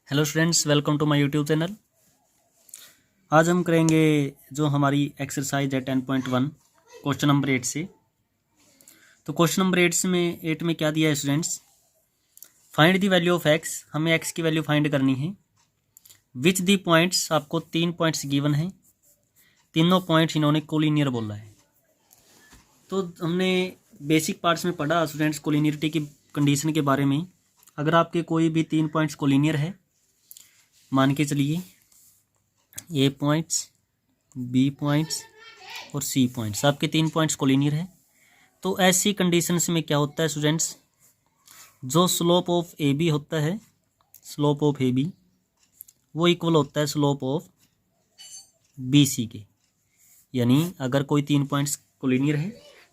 Hello students, welcome to my YouTube channel. आज हम करेंगे जो हमारी एक्सरसाइज है 10.1 क्वेश्चन नंबर 8 से। तो क्वेश्चन नंबर 8 में क्या दिया है students? Find the value of x. हमें एक्स की वैल्यू फाइंड करनी है। विच दी पॉइंट्स, आपको 3 पॉइंट्स गिवन है। तीनों पॉइंट्स इन्होंने कोलिनियर बोला है। तो हमने बेसिक पार्ट्स में पढ़ा स्टूडेंट्स कोलिनियरिटी की कंडीशन के बारे में। अगर आपके कोई भी 3 पॉइंट्स कोलिनियर है, मान के चलिए ए पॉइंट्स, बी पॉइंट्स और सी पॉइंट्स, आपके 3 पॉइंट्स कोलिनियर है, तो ऐसी कंडीशंस में क्या होता है स्टूडेंट्स? जो स्लोप ऑफ ए बी होता है, स्लोप ऑफ ए बी वो इक्वल होता है स्लोप ऑफ बी सी के। यानी अगर कोई 3 पॉइंट्स कोलिनियर है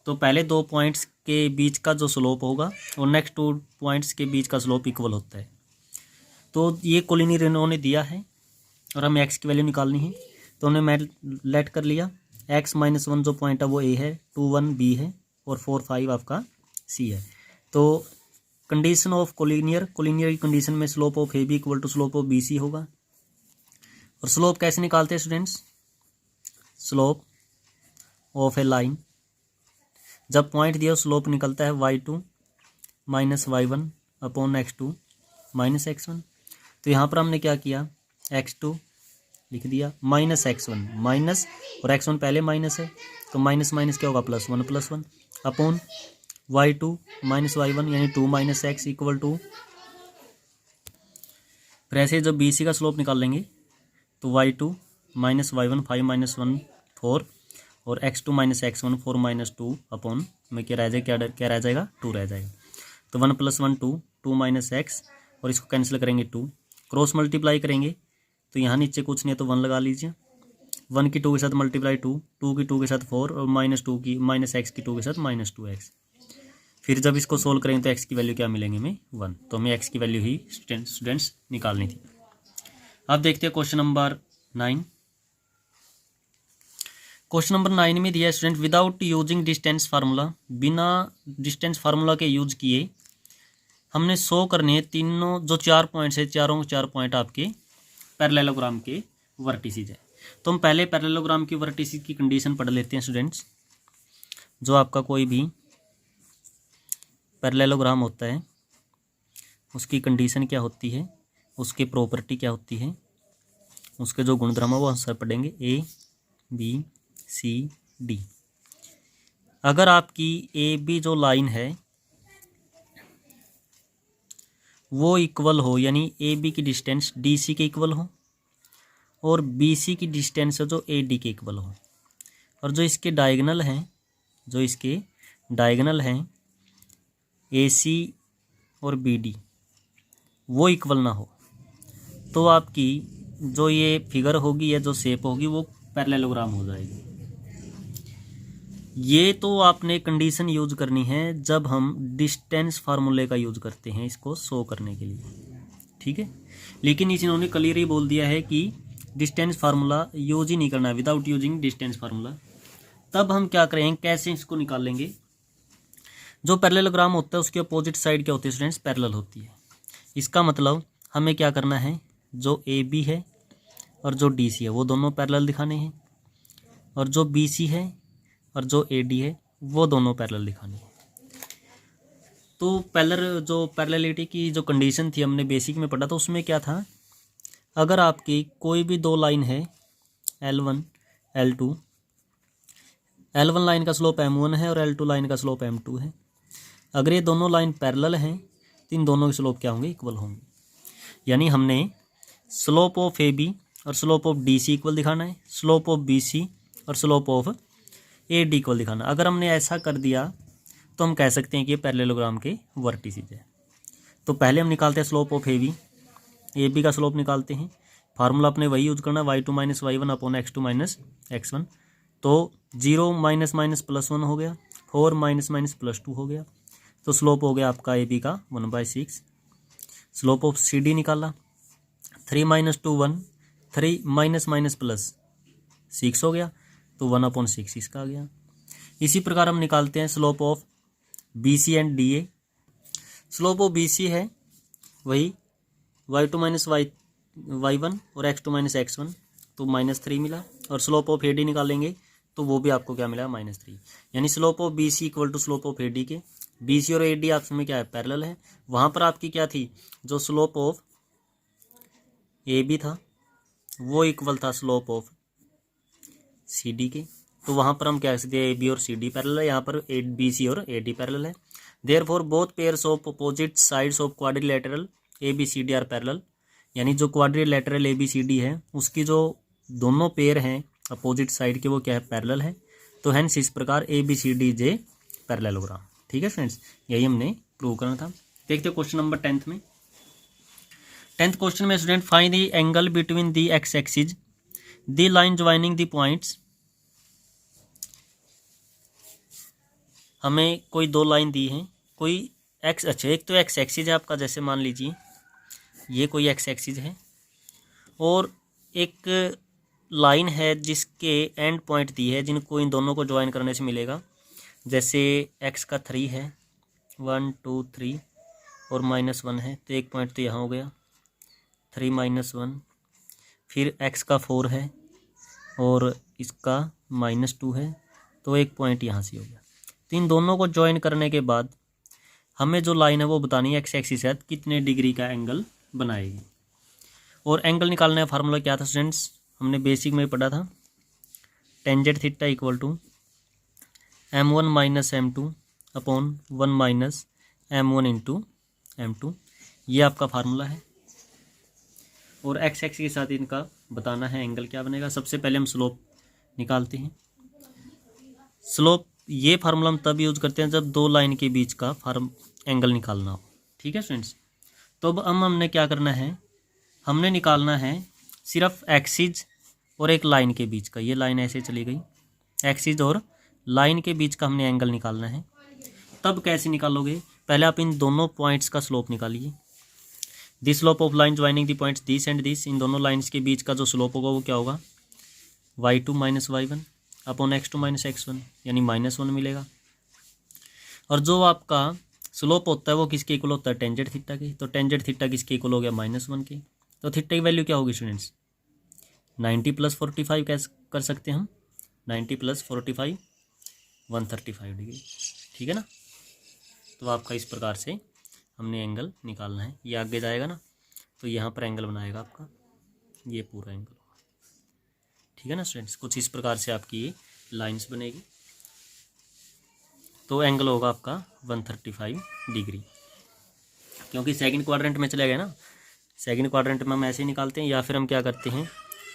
तो पहले 2 पॉइंट्स के बीच का जो स्लोप होगा और नेक्स्ट 2 पॉइंट्स के बीच का स्लोप इक्वल होता है। तो ये कोलिनियर इन्होंने दिया है और हमें एक्स की वैल्यू निकालनी है। तो हमने मैं लेट कर लिया। x-1 जो पॉइंट है वो ए है, 2 1 बी है और 4 5 आपका सी है। तो कंडीशन ऑफ कोलिनियर की कंडीशन में slope of A B equal to slope of B C होगा। और स्लोप कैसे निकालते हैं students? Slope of a line, जब पॉइंट दिया स्लोप निकलता है y2 minus y1 upon x2 minus x1। तो यहाँ पर हमने क्या किया, x2 लिख दिया माइनस x1, माइनस और x1 पहले माइनस है तो माइनस माइनस क्या होगा, +1 अपॉन y2 माइनस y1 यानी 2 माइनस x इक्वल टू। फिर ऐसे जब बी सी का स्लोप निकाल लेंगे तो y2 माइनस y1 5 माइनस 1 4 और x2 minus x1 4 minus 2 upon में क्या रह जाएगा, क्या रह जाएगा, 2 रह जाएगा। तो 1 + 1 2, 2 माइनस x और इसको कैंसिल करेंगे 2, क्रॉस मल्टीप्लाई करेंगे तो यहाँ नीचे कुछ नहीं है तो 1 लगा लीजिए। 1 की 2 के साथ मल्टीप्लाई 2, 2 की 2 के साथ 4 और -2 की माइनस x की 2 के साथ -2x। फिर जब इसको सोल्व करेंगे तो x की वैल्यू क्या मिलेंगे हमें, 1। तो हमें x की वैल्यू ही स्टूडेंट्स निकालनी थी। अब देखते हैं क्वेश्चन नंबर 9। क्वेश्चन नंबर 9 में दिया है student, without using distance formula, बिना डिस्टेंस फार्मूला के यूज किए हमने शो करने तीनों जो 4 पॉइंट्स है, चारों 4 पॉइंट आपके पैरेललोग्राम के वर्टिसेस है। तो हम पहले पैरेललोग्राम की वर्टिसेस की कंडीशन पढ़ लेते हैं स्टूडेंट्स। जो आपका कोई भी पैरेललोग्राम होता है उसकी कंडीशन क्या होती है, उसकी प्रॉपर्टी क्या होती है, उसके जो गुणधर्म है वो आंसर पढ़ेंगे ए बी सी डी। अगर आपकी ए बी जो लाइन है वो इक्वल हो, यानी ए बी की डिस्टेंस डी सी के इक्वल हो और बी सी की डिस्टेंस है जो ए डी के इक्वल हो, और जो इसके डायगोनल हैं ए सी और बी डी वो इक्वल ना हो, तो आपकी जो ये फिगर होगी या जो शेप होगी वो पैरेललोग्राम हो जाएगी। ये तो आपने कंडीशन यूज करनी है जब हम डिस्टेंस फार्मूले का यूज करते हैं इसको शो करने के लिए, ठीक है। लेकिन इन्होंने क्लियर ही बोल दिया है कि डिस्टेंस फार्मूला यूज ही नहीं करना है, विदाउट यूजिंग डिस्टेंस फार्मूला। तब हम क्या करेंगे, कैसे इसको निकाल लेंगे? जो पैरेललोग्राम होता है उसके अपोजिट साइड क्या होती है स्टूडेंट्स, पैरेलल होती है। इसका मतलब हमें क्या करना है, जो ए बी है और जो डी सी है वो दोनों पैरेलल दिखाने हैं, और जो बी सी है और जो ए डी है वो दोनों पैरेलल दिखाने हैं। तो जो पैरेललिटी की जो कंडीशन थी हमने बेसिक में पढ़ा, तो उसमें क्या था, अगर आपकी कोई भी 2 लाइन है L1 L2, L1 लाइन का स्लोप M1 है और L2 लाइन का स्लोप M2 है। अगर ये दोनों लाइन पैरेलल हैं तो इन दोनों के स्लोप क्या होंगे, इक्वल होंगे। यानी हमने स्लोप ऑफ ए बी और slope of D C equal दिखाना है, स्लोप ऑफ बी सी और slope of A D equal दिखाना। अगर हमने ऐसा कर दिया तो हम कह सकते हैं कि ये पैरेललोग्राम के वर्टिसेस है। तो पहले हम निकालते हैं स्लोप ऑफ ए बी का स्लोप निकालते हैं। फार्मूला अपने वही यूज करना, y2 minus y1 upon x2 minus x1। तो 0 माइनस माइनस +1 हो गया, 4 माइनस माइनस +2 हो गया। तो स्लोप हो गया आपका ए बी का 1/6। स्लोप ऑफ सी डी निकाला, 3 माइनस 2 1, 3 माइनस माइनस +6 हो गया, तो 1/6 इसका आ गया। इसी प्रकार हम निकालते हैं slope of B C and D A. Slope of B C है वही y2 माइनस y1 और x2 माइनस x1 तो -3 मिला, और स्लोप ऑफ AD निकालेंगे तो वो भी आपको क्या मिला, -3। यानी slope of BC equal to slope of AD के। BC और AD आपस में क्या है, पैरेलल है। वहाँ पर आपकी क्या थी, जो स्लोप ऑफ AB था वो इक्वल था स्लोप ऑफ CD के। तो वहाँ पर हम क्या कह सकते हैं, AB और CD पैरेलल है, यहाँ पर BC और AD पैरेलल है। Therefore both pairs of opposite sides of quadrilateral ABCD are parallel. यानी जो क्वाड्रिलेटरल ABCD है उसकी जो दोनों पेयर हैं अपोजिट साइड के वो क्या है, पैरेलल है। तो हेंस इस प्रकार ABCDJ पैरेललोग्राम। ठीक है फ्रेंड्स, यही हमने प्रूव करना था। देखते हैं क्वेश्चन नंबर 10th में। 10th क्वेश्चन में student find the angle between the x axis the line joining the points. हमें कोई दो लाइन दी हैं, कोई एक्स, अच्छा एक तो एक्स एक्सिस है आपका, जैसे मान लीजिए ये कोई एक्स एक्सिस है और एक लाइन है जिसके एंड पॉइंट दी है जिनको इन दोनों को ज्वाइन करने से मिलेगा। जैसे एक्स का 3 है, 1 2 3 और -1 है, तो एक पॉइंट तो यहाँ हो गया 3 -1। फिर एक्स का 4 है और इसका -2 है, तो एक पॉइंट यहाँ से हो गया। तो इन दोनों को ज्वाइन करने के बाद हमें जो लाइन है वो बतानी है एक्स एक्सिस है कितने डिग्री का एंगल बनाएगी। और एंगल निकालने का फार्मूला क्या था स्टूडेंट्स, हमने बेसिक में पढ़ा था, tangent theta equal to m1 minus m2 upon 1 minus m1 into m2, ये आपका फार्मूला है। और एक्स एक्सिस के साथ इनका बताना है एंगल क्या बनेगा। सबसे पहले हम स्लोप निकालते हैं। स्लोप ये फार्मूला हम तब यूज करते हैं जब दो लाइन के बीच का एंगल निकालना हो। ठीक है स्टूडेंट्स, तो अब हमने क्या करना है, हमने निकालना है सिर्फ एक्सिस और एक लाइन के बीच का। ये लाइन ऐसे चली गई, एक्सिस और लाइन के बीच का हमने एंगल निकालना है। तब कैसे निकालोगे, पहले आप इन दोनों पॉइंट्स का स्लोप निकालिए। This slope of line joining the points this and this, इन दोनों लाइन्स के बीच का जो स्लोप होगा वो क्या होगा, y2 minus y1 upon x2 minus x1, यानी -1 मिलेगा। और जो आपका स्लोप होता है वो किसके इक्वल होता है, टेंजेंट थीटा के। तो टेंजेंट थीटा किसके इक्वल हो गया, -1 के। तो थीटा की वैल्यू क्या होगी स्टूडेंट्स, 90 + 45 कैसे कर सकते हैं हम, 90 + 45 135 डिग्री। ठीक है ना। तो आपका इस प्रकार से हमने एंगल निकालना है। ये आगे जाएगा ना तो यहाँ पर एंगल बनाएगा आपका, ये पूरा एंगल होगा। ठीक है ना स्टूडेंट्स, कुछ इस प्रकार से आपकी ये लाइंस बनेगी। तो एंगल होगा आपका 135 डिग्री, क्योंकि सेकंड क्वाड्रेंट में चले गए ना। सेकंड क्वाड्रेंट में हम ऐसे ही निकालते हैं, या फिर हम क्या करते हैं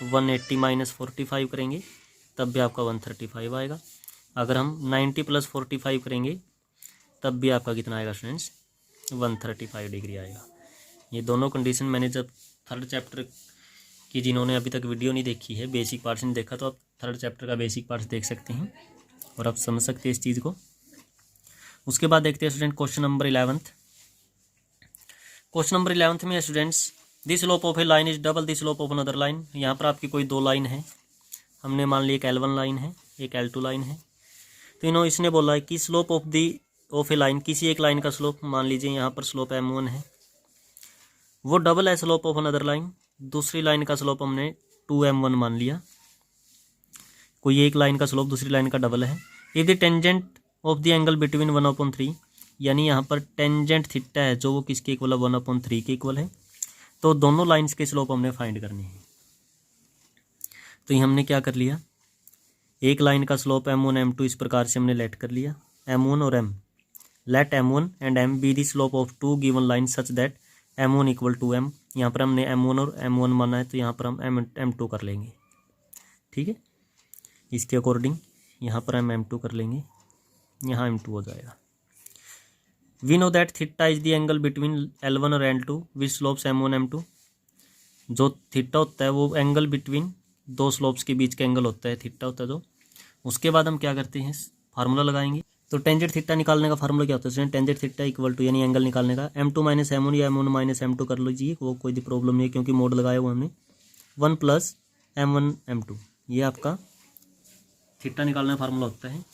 180 - 45 करेंगे तब भी आपका 135 आएगा। अगर हम 90 + 45 करेंगे तब भी आपका कितना आएगा स्टूडेंट्स, 135 डिग्री आएगा। ये दोनों कंडीशन मैंने जब थर्ड चैप्टर की, जिन्होंने अभी तक वीडियो नहीं देखी है, बेसिक पार्ट्स नहीं देखा, तो आप थर्ड चैप्टर का बेसिक पार्ट्स देख सकते हैं और आप समझ सकते हैं इस चीज़ को। उसके बाद देखते हैं student question number 11th। Question number 11th में students, this slope of a line is double this slope of another line. यहाँ पर आपकी कोई दो लाइन है, हमने मान लिया एक L1 लाइन है, एक L2 लाइन है। तो इसने बोला है कि स्लोप ऑफ ए लाइन, किसी एक लाइन का स्लोप, मान लीजिए यहाँ पर स्लोप m1 है, वो डबल है स्लोप ऑफ अनदर लाइन। दूसरी लाइन का स्लोप हमने 2m1 मान लिया। कोई एक लाइन का स्लोप दूसरी लाइन का डबल है। If the tangent of the angle between 1/3, यानी यहाँ पर टेंजेंट थीटा है जो वो किसके इक्वल है, 1/3 के इक्वल है। तो दोनों लाइंस के स्लोप हमने फाइंड करने हैं। तो ये हमने क्या कर लिया, एक लाइन का स्लोप m1 m2 इस प्रकार से हमने लेट कर लिया, m1 और m, let m1 and m be the slope of two given line such that m1 equal to m। यहाँ पर हमने m1 और m1 माना है, तो यहाँ पर हम m2 कर लेंगे। ठीक है, इसके अकॉर्डिंग यहाँ पर हम m2 कर लेंगे, यहाँ m2 हो जाएगा। We know that theta is the angle between L1 और L2 विच स्लोप्स m1 m2। जो थीटा होता है वो एंगल बिटवीन दो स्लोप्स के बीच का एंगल होता है, थीटा होता है जो। उसके बाद हम क्या करते हैं, फार्मूला लगाएंगे। तो टेंजेंट थीटा निकालने का फार्मूला क्या होता है, टेंजेंट थीटा इक्वल टू, यानी एंगल निकालने का, m2 - m1 या m1 - m2 कर लीजिए, वो कोई प्रॉब्लम नहीं है क्योंकि मोड लगाया हुआ हमने, 1 + m1 m2, ये आपका थीटा निकालने का फार्मूला होता है।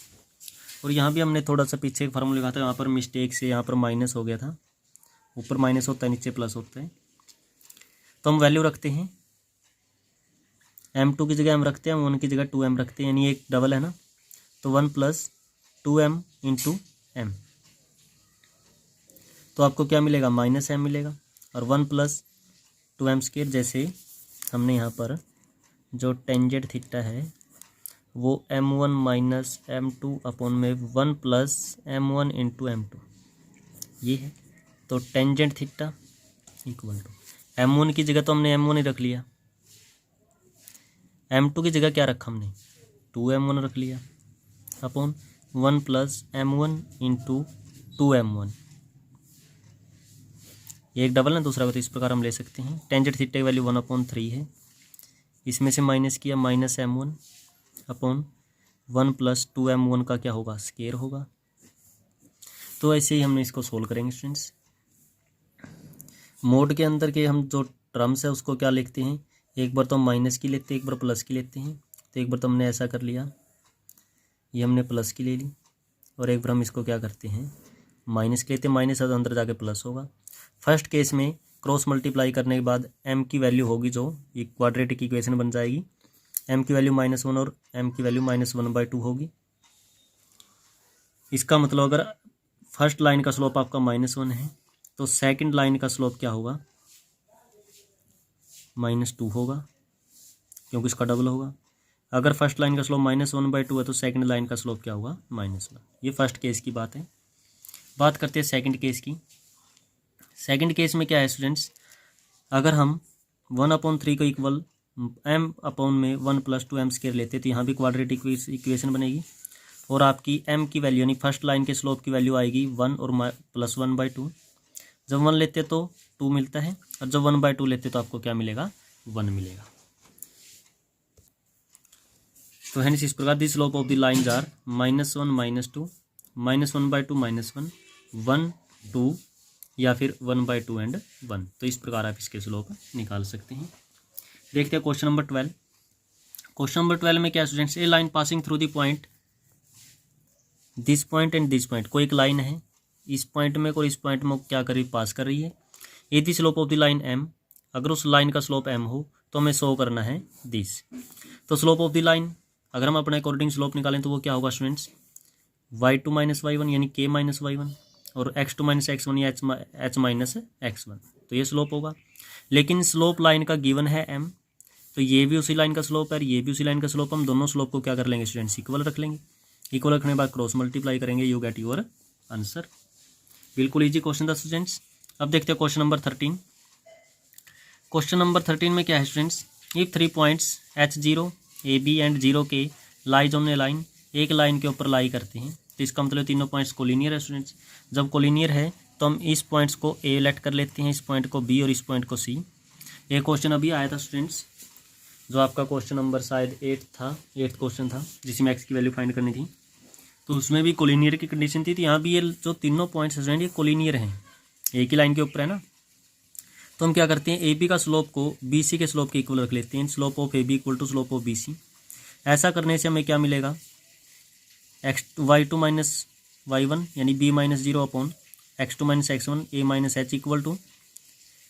और यहाँ भी हमने थोड़ा सा पीछे एक फार्मूला लिखा था, यहाँ पर मिस्टेक से यहाँ पर माइनस हो गया था, ऊपर माइनस होता है नीचे प्लस होता है। तो हम वैल्यू रखते हैं m2 की जगह m रखते हैं, 1 की जगह 2m रखते हैं, यानी एक डबल है ना, तो 1 + 2m × m, तो आपको क्या मिलेगा -m मिलेगा। और 1 + 2m², जैसे हमने यहाँ पर जो टेंजेंट थीटा है वो m1 - m2 अपॉन में 1 + m1 × m2 ये है। तो tangent theta equal to m1 की जगह तो हमने m1 ही रख लिया, m2 की जगह क्या रखा हमने 2m1 रख लिया, अपॉन 1 + m1 × 2m1, ये एक डबल ना दूसरा, तो इस प्रकार हम ले सकते हैं। टेंजेंट थीटा की वैल्यू 1/3 है, इसमें से माइनस किया -m1 अपॉन 1 + 2m1 का क्या होगा स्क्वायर होगा। तो ऐसे ही हमने इसको सोल्व करेंगे स्टूडेंट्स। मोड के अंदर के हम जो टर्म्स है उसको क्या लिखते हैं, एक बार तो हम माइनस की लेते हैं, एक बार प्लस की लेते हैं। तो एक बार तो हमने ऐसा कर लिया, ये हमने प्लस की ले ली, और एक बार हम इसको क्या करते हैं माइनस की लेते हैं, माइनस है तो अंदर जाके प्लस होगा। फर्स्ट केस में क्रॉस मल्टीप्लाई करने के बाद m की वैल्यू होगी जो ये क्वाड्रेटिक इक्वेशन बन जाएगी, m की वैल्यू -1 और m की वैल्यू -1/2 होगी। इसका मतलब अगर फर्स्ट लाइन का स्लोप आपका -1 है तो सेकंड लाइन का स्लोप क्या होगा -2 होगा, क्योंकि इसका डबल होगा। अगर फर्स्ट लाइन का स्लोप -1/2 है तो सेकंड लाइन का स्लोप क्या होगा -1। ये फर्स्ट केस की बात है। बात करते हैं सेकंड केस की। सेकंड केस में क्या है स्टूडेंट्स, अगर हम 1/3 को इक्वल m अपॉन में 1 + 2m² लेते तो यहाँ भी क्वाड्रेटिक इक्वेशन बनेगी, और आपकी m की वैल्यू यानी फर्स्ट लाइन के स्लोप की वैल्यू आएगी 1 और +1/2। जब 1 लेते तो 2 मिलता है, और जब 1/2 लेते तो आपको क्या मिलेगा 1 मिलेगा। तो हेंस इस प्रकार the slope of the lines are -1 -2 -1/2 -1 1 2 या फिर 1/2 एंड 1। तो इस प्रकार आप इसके स्लोप निकाल सकते हैं। देखते हैं क्वेश्चन नंबर 12। क्वेश्चन नंबर 12 में क्या है students, A line passing through the point this point and this point, कोई एक लाइन है इस पॉइंट में और इस पॉइंट में क्या कर रही पास कर रही है। A the slope of the line m, अगर उस लाइन का स्लोप m हो तो हमें शो करना है दिस। तो स्लोप ऑफ द लाइन अगर हम अपने अकॉर्डिंग स्लोप निकालें तो वो क्या होगा स्टूडेंट्स, y2 - y1 यानी k - y1 और x2 - x1 या h - x1, तो ये स्लोप होगा। लेकिन स्लोप लाइन का गिवन है m, तो ये भी उसी लाइन का स्लोप है, ये भी उसी लाइन का स्लोप। हम दोनों स्लोप को क्या कर लेंगे स्टूडेंट्स इक्वल रख लेंगे। इक्वल रखने के बाद क्रॉस मल्टीप्लाई करेंगे, यू गेट योर आंसर। बिल्कुल इजी क्वेश्चन था स्टूडेंट्स। अब देखते हैं क्वेश्चन नंबर 13। क्वेश्चन नंबर 13 में क्या है students, if 3 points H0 AB and 0K lies on A line, एक लाइन के ऊपर लाई करते हैं, तो इसका मतलब तीनों पॉइंट्स कोलिनियर है स्टूडेंट्स। जब कोलिनियर है तो हम इस पॉइंट्स को A लेट कर लेते हैं, इस पॉइंट को B और इस पॉइंट को C। एक क्वेश्चन अभी आया था स्टूडेंट्स, जो आपका क्वेश्चन नंबर शायद 8 था, 8th क्वेश्चन था, जिसमें x की वैल्यू फाइंड करनी थी, तो उसमें भी कोलिनियर की कंडीशन थी। तो यहाँ भी ये जो तीनों पॉइंट्स स्टूडेंट ये कोलिनियर हैं, एक ही लाइन के ऊपर है ना। तो हम क्या करते हैं, ए बी का स्लोप को बी सी के स्लोप के इक्वल रख लेते हैं, slope of A B equal to slope of B C. ऐसा करने से हमें क्या मिलेगा, y2 - y1 यानी b - 0 upon x2 - x1 a - h equal to,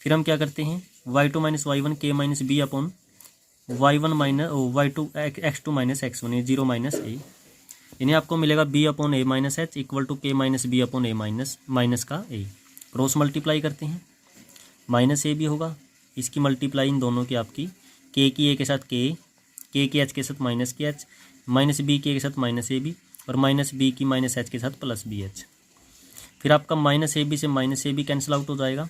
फिर हम क्या करते हैं y2 - y1 k - b upon y2 x2 - x1 ये 0 - a, यानी आपको मिलेगा b upon a - h equal to k - b upon a minus का a। क्रॉस मल्टीप्लाई करते हैं, -a भी होगा, इसकी मल्टीप्लाई इन दोनों की आपकी k की a के साथ k की h के साथ माइनस की h, -b के साथ -ab और -b की -h के साथ +bh। फिर आपका -ab से -ab कैंसिल आउट हो जाएगा।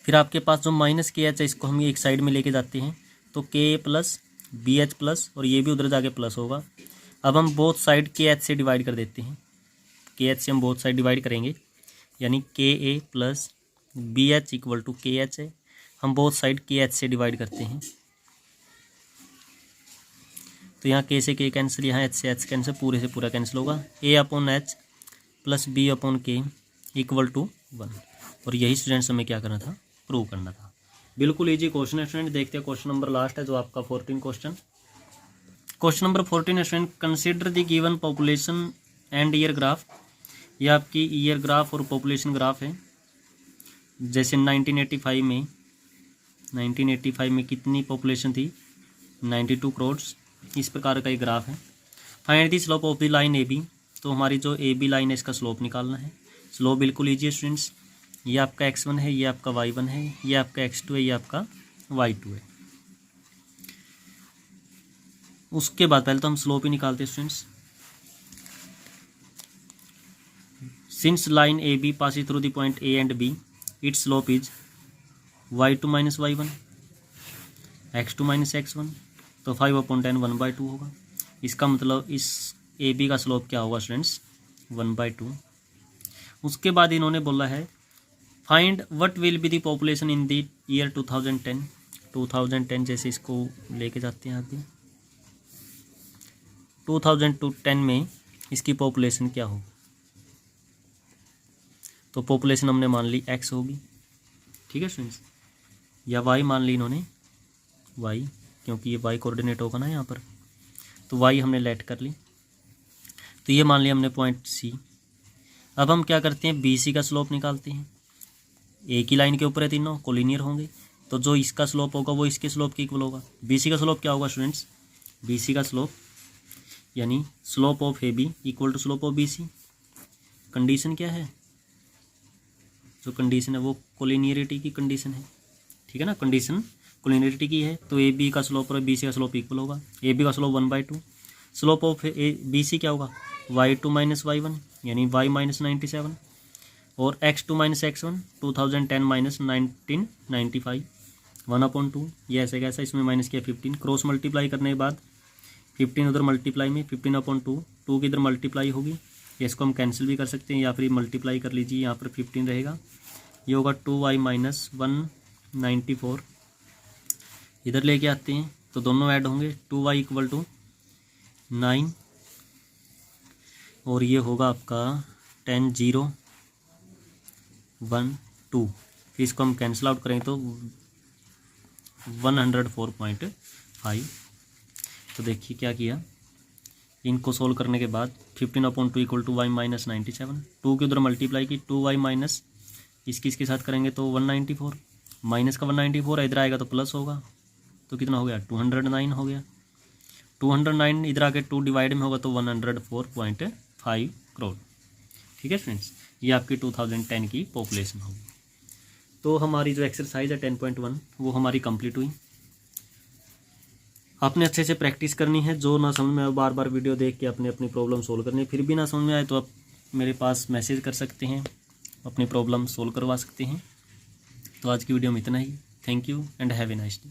फिर आपके पास जो -kh है इसको हम ये एक साइड में लेके जाते हैं, तो k प्लस bh प्लस और ये भी उधर जाके प्लस होगा। अब हम बोथ साइड kh से डिवाइड कर देते हैं, kh से हम बोथ साइड डिवाइड करेंगे, यानी ka plus bh equal to kh है। हम बोथ साइड kh से डिवाइड करते हैं, तो यहाँ k से k कैंसिल, यहाँ h से h कैंसिल, पूरे से पूरा कैंसिल होगा। a upon h plus b upon k equal to 1। और यही स्टूडेंट्स हमें क्या करना था, प्रूव करना था। बिल्कुल इजी क्वेश्चन है स्टूडेंट। देखते हैं क्वेश्चन नंबर लास्ट है जो आपका 14 क्वेश्चन। क्वेश्चन नंबर 14 है student, consider the given population and year graph. ये आपकी ईयर ग्राफ और पॉपुलेशन ग्राफ है। जैसे 1985 में 1985 में कितनी पॉपुलेशन थी? 92 करोड़। इस प्रकार का एक ग्राफ है। Find the slope of the line A B. तो हमारी जो ए बी लाइन है इसका स्लोप निकालना है। स्लोप बिल्कुल ईजी है स्टूडेंट्स। ये आपका x1 है, ये आपका y1 है, ये आपका x2 है, ये आपका y2 है। उसके बाद पहले तो हम स्लोप ही निकालते हैं students. Since line A B passing through the point A and B, its slope is y2 minus y1, x2 minus x1, तो 5/10 1/2 होगा। इसका मतलब इस ए बी का स्लोप क्या होगा स्टूडेंट्स? 1/2। उसके बाद इन्होंने बोला है find what will be the population in the year 2010। 2010 जैसे इसको लेके जाते हैं आगे। 2010 में इसकी पॉपुलेशन क्या होगी? तो पॉपुलेशन हमने मान ली x होगी, ठीक है स्टूडेंट्स, या y मान ली इन्होंने, y, क्योंकि ये y कोऑर्डिनेट होगा ना यहाँ पर, तो y हमने लेट कर ली। तो ये मान लिया हमने पॉइंट C। अब हम क्या करते हैं, BC का स्लोप निकालते हैं। एक ही लाइन के ऊपर है, तीनों कोलिनियर होंगे, तो जो इसका स्लोप होगा वो इसके स्लोप के इक्वल होगा। BC का स्लोप क्या होगा स्टूडेंट्स? BC का स्लोप यानी slope of AB equal to slope of BC। Condition क्या है? जो कंडीशन है वो कोलिनियरिटी की कंडीशन है, ठीक है ना। कंडीशन कोलिनियरिटी की है, तो AB का स्लोप और BC का स्लोप इक्वल होगा। AB का स्लोप 1/2। स्लोप ऑफ BC क्या होगा? y2 माइनस y1 यानी y माइनस 97, और x2 माइनस x1 2010 माइनस 1995 1/2। ये ऐसे कैसा, इसमें माइनस किया 15, क्रॉस मल्टीप्लाई करने के बाद 15 उधर मल्टीप्लाई में 15/2, 2 की इधर मल्टीप्लाई होगी। इसको हम कैंसिल भी कर सकते हैं या फिर मल्टीप्लाई कर लीजिए, यहाँ पर 15 रहेगा। ये होगा 2y माइनस 194। इधर लेके आते हैं तो दोनों ऐड होंगे, 2y इक्वल टू 9, और ये होगा आपका 10 0 1 2। फिर इसको हम कैंसिल आउट करें तो 104.5। तो देखिए क्या किया, इनको सोल्व करने के बाद 15/2 इक्वल टू y माइनस 97, 2 की उधर मल्टीप्लाई की, 2y माइनस इसके साथ करेंगे तो 194, माइनस का 194 इधर आएगा तो प्लस होगा, तो कितना हो गया? 209 हो गया। 209 इधर आके 2 डिवाइड में होगा तो 104.5 करोड़, ठीक है फ्रेंड्स। ये आपकी 2010 की पॉपुलेशन होगी। तो हमारी जो एक्सरसाइज है 10.1 वो हमारी कंप्लीट हुई। आपने अच्छे से प्रैक्टिस करनी है। जो ना समझ में आए बार बार वीडियो देख के अपने अपनी प्रॉब्लम सोल्व करनी है। फिर भी ना समझ में आए तो आप मेरे पास मैसेज कर सकते हैं, अपनी प्रॉब्लम सोल्व करवा सकते हैं। तो आज की वीडियो में इतना ही। Thank you and have a nice day.